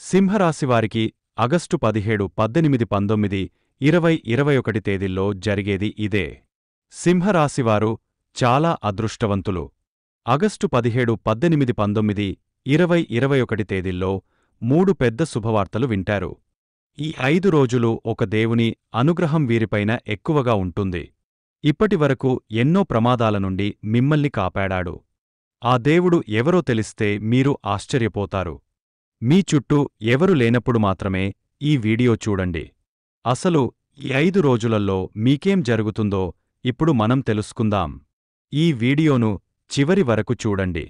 సింహరాశివారికి August 17, 18, 19, 20, 21 తేదీల్లో జరిగేది ఇదే. సింహరాశివారు చాలా అదృష్టవంతులు. ఆగస్టు 17, 18, 19, 20, 21 తేదీల్లో 3 పెద్ద శుభవార్తలు వింటారు. ఈ 5 రోజులు ఒక దేవుని అనుగ్రహం వీరిపైన ఎక్కువగా ఉంటుంది. ఇప్పటివరకు ఎన్నో ప్రమాదాల నుండి మిమ్మల్ని కాపాడాడు. ఆ దేవుడు ఎవరో తెలిస్తే మీరు ఆశ్చర్యపోతారు. మీ చుట్టూ ఎవరు లేనప్పుడు మాత్రమే ఈ వీడియో చూడండి. అసలు ఈ 5 రోజులలో మీకేం జరుగుతుందో ఇప్పుడు మనం తెలుసుకుందాం. ఈ వీడియోను చివరి వరకు చూడండి.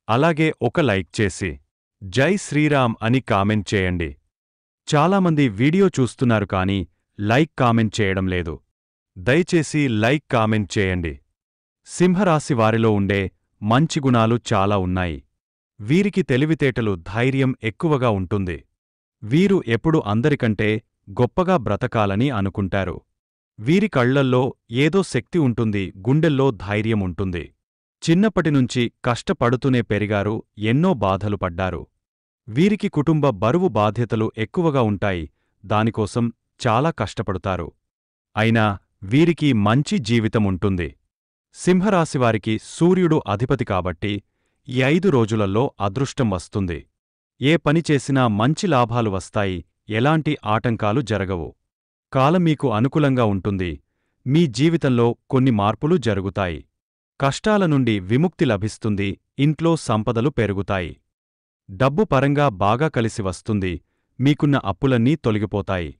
అలాగే ఒక లైక్ చేసి జై శ్రీరామ్ అని కామెంట్ చేయండి. చాలామంది వీడియో చూస్తున్నారు కానీ లైక్ కామెంట్ చేయడం లేదు. దయచేసి లైక్ కామెంట్ చేయండి. సింహరాశి వారిలో ఉండే మంచి గుణాలు చాలా ఉన్నాయి. వీరికి తెలివితేటలు, ధైర్యం ఎక్కువగా ఉంటుంది. వీరు ఎప్పుడు అందరికంటే గొప్పగా బ్రతకాలని అనుకుంటారు. వీరి కళ్లల్లో ఏదో శక్తి ఉంటుంది, గుండెల్లో ధైర్యం ఉంటుంది. చిన్నప్పటినుంచి కష్టపడుతూనే పెరిగారు, ఎన్నో బాధలు పడ్డారు. వీరికి కుటుంబ బరువు బాధ్యతలు ఎక్కువగా ఉంటాయి, దానికోసం చాలా కష్టపడుతారు. అయినా వీరికి మంచి జీవితముంటుంది. సింహరాశివారికి సూర్యుడు అధిపతి కాబట్టి ఈ 5 రోజులలో అదృష్టం వస్తుంది. ఏ పని చేసినా మంచి లాభాలు వస్తాయి, ఎలాంటి ఆటంకాలు జరగవు. కాలం మీకు అనుకూలంగా ఉంటుంది. మీ జీవితంలో కొన్ని మార్పులు జరుగుతాయి. కష్టాల నుండి విముక్తి లభిస్తుంది, ఇంట్లో సంపదలు పెరుగుతాయి. డబ్బు పరంగా బాగా కలిసి వస్తుంది, మీకున్న అప్పులన్నీ తొలగిపోతాయి.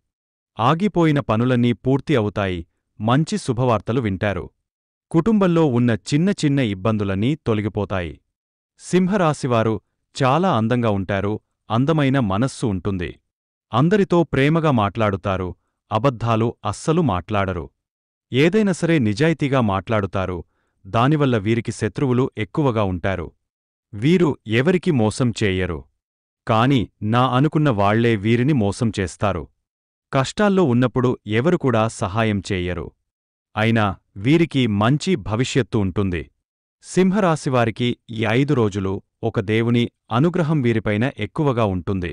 ఆగిపోయిన పనులన్నీ పూర్తి అవుతాయి, మంచి శుభవార్తలు వింటారు. కుటుంబంలో ఉన్న చిన్న చిన్న ఇబ్బందులన్నీ తొలగిపోతాయి. సింహరాశివారు చాలా అందంగా ఉంటారు, అందమైన మనస్సు ఉంటుంది. అందరితో ప్రేమగా మాట్లాడుతారు, అబద్ధాలు అస్సలు మాట్లాడరు. ఏదైనా సరే నిజాయితీగా మాట్లాడుతారు, దానివల్ల వీరికి శత్రువులు ఎక్కువగా ఉంటారు. వీరు ఎవరికి మోసం చేయరు. కాని నా అనుకున్న వాళ్లే వీరిని మోసం చేస్తారు. కష్టాల్లో ఉన్నప్పుడు ఎవరు కూడా సహాయం చేయరు. అయినా వీరికి మంచి భవిష్యత్తు ఉంటుంది. సింహరాశివారికి ఈ 5 రోజులు ఒక దేవుని అనుగ్రహం వీరిపైన ఎక్కువగా ఉంటుంది.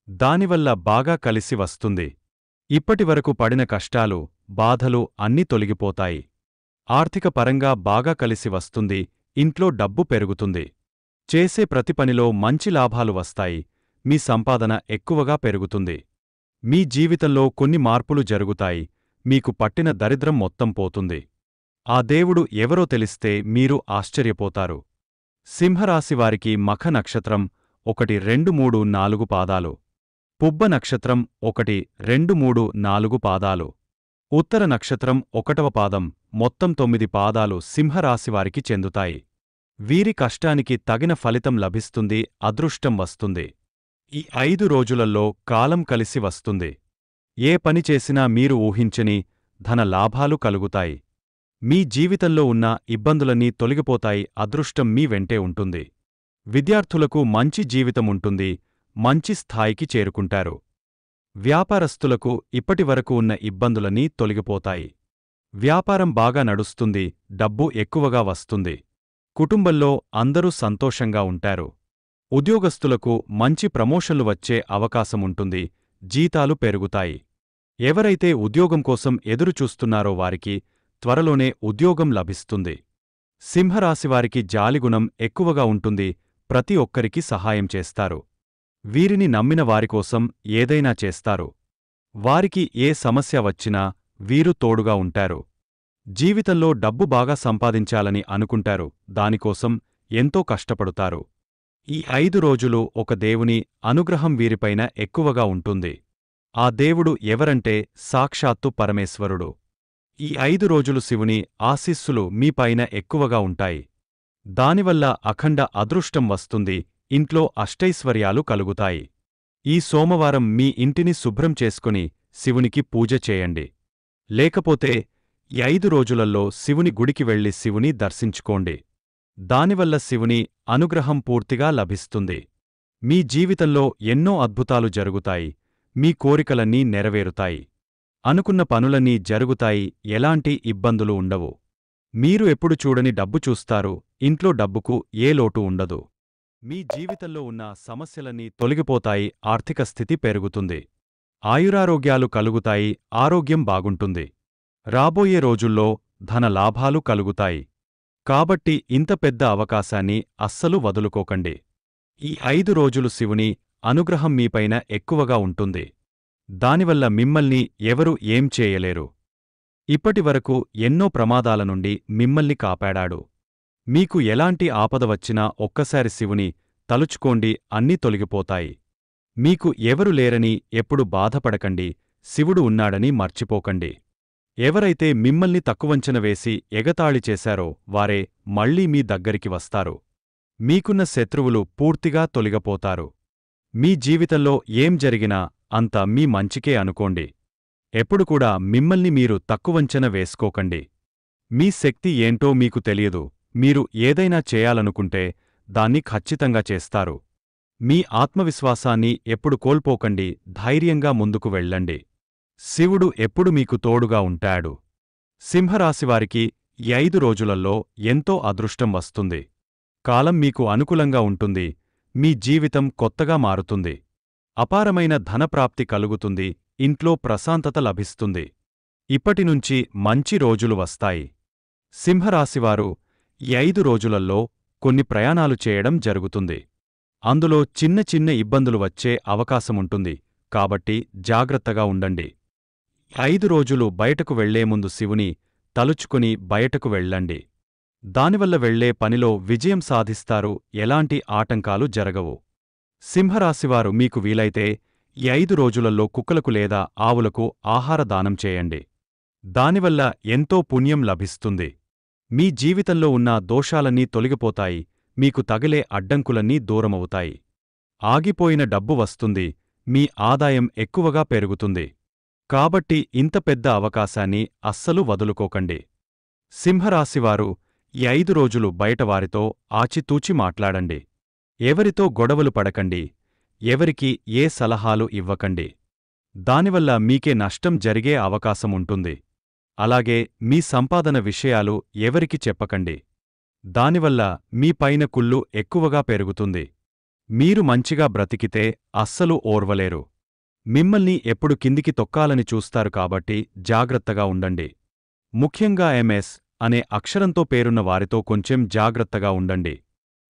దానివల్ల బాగా కలిసి వస్తుంది. ఇప్పటివరకు పడిన కష్టాలు, బాధలు అన్నీ తొలగిపోతాయి. ఆర్థిక పరంగా బాగా కలిసి వస్తుంది, ఇంట్లో డబ్బు పెరుగుతుంది. చేసే ప్రతి పనిలో మంచి లాభాలు వస్తాయి, మీ సంపాదన ఎక్కువగా పెరుగుతుంది. మీ జీవితంలో కొన్ని మార్పులు జరుగుతాయి, మీకు పట్టిన దరిద్రం మొత్తం పోతుంది. ఆ దేవుడు ఎవరో తెలిస్తే మీరు ఆశ్చర్యపోతారు. సింహరాశివారికి మఖ నక్షత్రం 1, 2, 3, 4 పాదాలు, పుబ్బ నక్షత్రం 1, 2, 3, 4 పాదాలు, ఉత్తర నక్షత్రం 1వ పాదం, మొత్తం 9 పాదాలు సింహరాశివారికి చెందుతాయి. వీరి కష్టానికి తగిన ఫలితం లభిస్తుంది, అదృష్టం వస్తుంది. ఈ 5 రోజులలో కాలం కలిసి వస్తుంది. ఏ పని చేసినా మీరు ఊహించని ధన లాభాలు కలుగుతాయి. మీ జీవితంలో ఉన్న ఇబ్బందులన్నీ తొలగిపోతాయి, అదృష్టం మీ వెంటే ఉంటుంది. విద్యార్థులకు మంచి జీవితముంటుంది, మంచి స్థాయికి చేరుకుంటారు. వ్యాపారస్తులకు ఇప్పటివరకు ఉన్న ఇబ్బందులన్నీ తొలగిపోతాయి. వ్యాపారం బాగా నడుస్తుంది, డబ్బు ఎక్కువగా వస్తుంది. కుటుంబంలో అందరూ సంతోషంగా ఉంటారు. ఉద్యోగస్తులకు మంచి ప్రమోషన్లు వచ్చే అవకాశముంటుంది, జీతాలు పెరుగుతాయి. ఎవరైతే ఉద్యోగం కోసం ఎదురుచూస్తున్నారో వారికి త్వరలోనే ఉద్యోగం లభిస్తుంది. సింహరాశివారికి జాలిగుణం ఎక్కువగా ఉంటుంది, ప్రతి ఒక్కరికి సహాయం చేస్తారు. వీరిని నమ్మిన వారికోసం ఏదైనా చేస్తారు. వారికి ఏ సమస్య వచ్చినా వీరు తోడుగా ఉంటారు. జీవితంలో డబ్బు బాగా సంపాదించాలని అనుకుంటారు, దానికోసం ఎంతో కష్టపడుతారు. ఈ 5 రోజులు ఒక దేవుని అనుగ్రహం వీరిపైన ఎక్కువగా ఉంటుంది. ఆ దేవుడు ఎవరంటే సాక్షాత్తు పరమేశ్వరుడు. ఈ 5 రోజులు శివుని ఆశీస్సులు మీపైన ఎక్కువగా ఉంటాయి. దానివల్ల అఖండ అదృష్టం వస్తుంది, ఇంట్లో అష్టైశ్వర్యాలు కలుగుతాయి. ఈ సోమవారం మీ ఇంటిని శుభ్రం చేసుకుని శివునికి పూజ చేయండి. లేకపోతే ఈ 5 రోజులలో శివుని గుడికి వెళ్లి శివుని దర్శించుకోండి. దానివల్ల శివుని అనుగ్రహం పూర్తిగా లభిస్తుంది. మీ జీవితంలో ఎన్నో అద్భుతాలు జరుగుతాయి, మీ కోరికలన్నీ నెరవేరుతాయి. అనుకున్న పనులన్నీ జరుగుతాయి, ఎలాంటి ఇబ్బందులు ఉండవు. మీరు ఎప్పుడు చూడని డబ్బు చూస్తారు, ఇంట్లో డబ్బుకు ఏ లోటు ఉండదు. మీ జీవితంలో ఉన్న సమస్యలన్నీ తొలగిపోతాయి, ఆర్థిక స్థితి పెరుగుతుంది. ఆయురారోగ్యాలు కలుగుతాయి, ఆరోగ్యం బాగుంటుంది. రాబోయే రోజుల్లో ధన లాభాలు కలుగుతాయి. కాబట్టి ఇంత పెద్ద అవకాశాన్ని అస్సలు వదులుకోకండి. ఈ 5 రోజులు శివుని అనుగ్రహం మీపైన ఎక్కువగా ఉంటుంది. దానివల్ల మిమ్మల్ని ఎవరూ ఏం చేయలేరు. ఇప్పటివరకు ఎన్నో ప్రమాదాల నుండి మిమ్మల్ని కాపాడాడు. మీకు ఎలాంటి ఆపద వచ్చినా ఒక్కసారి శివుని తలుచుకోండి, అన్నీ తొలగిపోతాయి. మీకు ఎవరు లేరని ఎప్పుడు బాధపడకండి, శివుడు ఉన్నాడని మర్చిపోకండి. ఎవరైతే మిమ్మల్ని తక్కువంచన వేసి ఎగతాళి చేశారో వారే మళ్లీ మీ దగ్గరికి వస్తారు. మీకున్న శత్రువులు పూర్తిగా తొలగిపోతారు. మీ జీవితంలో ఏం జరిగినా అంతా మీ మంచికే అనుకోండి. ఎప్పుడు కూడా మిమ్మల్ని మీరు తక్కువంచన వేసుకోకండి. మీ శక్తి ఏంటో మీకు తెలియదు. మీరు ఏదైనా చేయాలనుకుంటే దాన్ని ఖచ్చితంగా చేస్తారు. మీ ఆత్మవిశ్వాసాన్ని ఎప్పుడు కోల్పోకండి, ధైర్యంగా ముందుకు వెళ్ళండి. శివుడు ఎప్పుడు మీకు తోడుగా ఉంటాడు. సింహరాశివారికి ఈ 5 రోజులలో ఎంతో అదృష్టం వస్తుంది. కాలం మీకు అనుకూలంగా ఉంటుంది. మీ జీవితం కొత్తగా మారుతుంది. అపారమైన ధనప్రాప్తి కలుగుతుంది. ఇంట్లో ప్రశాంతత లభిస్తుంది. ఇప్పటినుంచి మంచి రోజులు వస్తాయి. సింహరాశివారు ఈ 5 రోజులలో కొన్ని ప్రయాణాలు చేయడం జరుగుతుంది. అందులో చిన్న చిన్న ఇబ్బందులు వచ్చే అవకాశముంటుంది. కాబట్టి జాగ్రత్తగా ఉండండి. 5 రోజులు బయటకు వెళ్లే ముందు శివుని తలుచుకుని బయటకు వెళ్ళండి. దానివల్ల వెళ్లే పనిలో విజయం సాధిస్తారు. ఎలాంటి ఆటంకాలు జరగవు. సింహరాశివారు మీకు వీలైతే ఈ 5 రోజులలో కుక్కలకు లేదా ఆవులకు ఆహార దానం చేయండి. దానివల్ల ఎంతో పుణ్యం లభిస్తుంది. మీ జీవితంలో ఉన్న దోషాలన్నీ తొలగిపోతాయి. మీకు తగిలే అడ్డంకులన్నీ దూరమవుతాయి. ఆగిపోయిన డబ్బు వస్తుంది. మీ ఆదాయం ఎక్కువగా పెరుగుతుంది. కాబట్టి ఇంత పెద్ద అవకాశాన్ని అస్సలు వదులుకోకండి. సింహరాశివారు ఈ 5 రోజులు బయటవారితో ఆచితూచి మాట్లాడండి. ఎవరితో గొడవలు పడకండి. ఎవరికి ఏ సలహాలు ఇవ్వకండి. దానివల్ల మీకే నష్టం జరిగే అవకాశముంటుంది. అలాగే మీ సంపాదన విషయాలు ఎవరికి చెప్పకండి. దానివల్ల మీ పైన కుళ్ళు ఎక్కువగా పెరుగుతుంది. మీరు మంచిగా బ్రతికితే అస్సలు ఓర్వలేరు. మిమ్మల్ని ఎప్పుడు కిందికి తొక్కాలని చూస్తారు. కాబట్టి జాగ్రత్తగా ఉండండి. ముఖ్యంగా MS అనే అక్షరంతో పేరున్న వారితో కొంచెం జాగ్రత్తగా ఉండండి.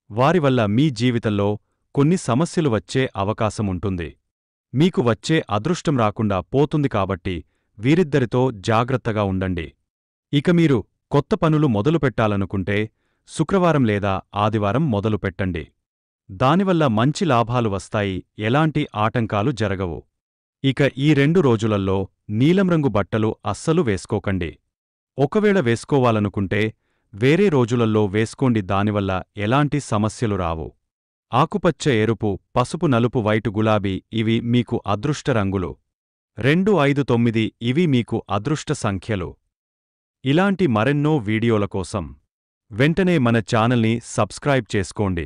వారివల్ల మీ జీవితంలో కొన్ని సమస్యలు వచ్చే అవకాశముంటుంది. మీకు వచ్చే అదృష్టం రాకుండా పోతుంది. కాబట్టి వీరిద్దరితో జాగ్రత్తగా ఉండండి. ఇక మీరు కొత్త పనులు మొదలుపెట్టాలనుకుంటే శుక్రవారం లేదా ఆదివారం మొదలుపెట్టండి. దానివల్ల మంచి లాభాలు వస్తాయి. ఎలాంటి ఆటంకాలు జరగవు. ఇక ఈ 2 రోజులల్లో నీలం రంగు బట్టలు అస్సలు వేసుకోకండి. ఒకవేళ వేసుకోవాలనుకుంటే వేరే రోజులల్లో వేసుకోండి. దానివల్ల ఎలాంటి సమస్యలు రావు. ఆకుపచ్చ, ఎరుపు, పసుపు, నలుపు, వైటు, గులాబీ ఇవి మీకు అదృష్ట రంగులు. 2, 5, 9 ఇవి మీకు అదృష్ట సంఖ్యలు. ఇలాంటి మరెన్నో వీడియోల కోసం వెంటనే మన ఛానల్ని సబ్స్క్రైబ్ చేసుకోండి.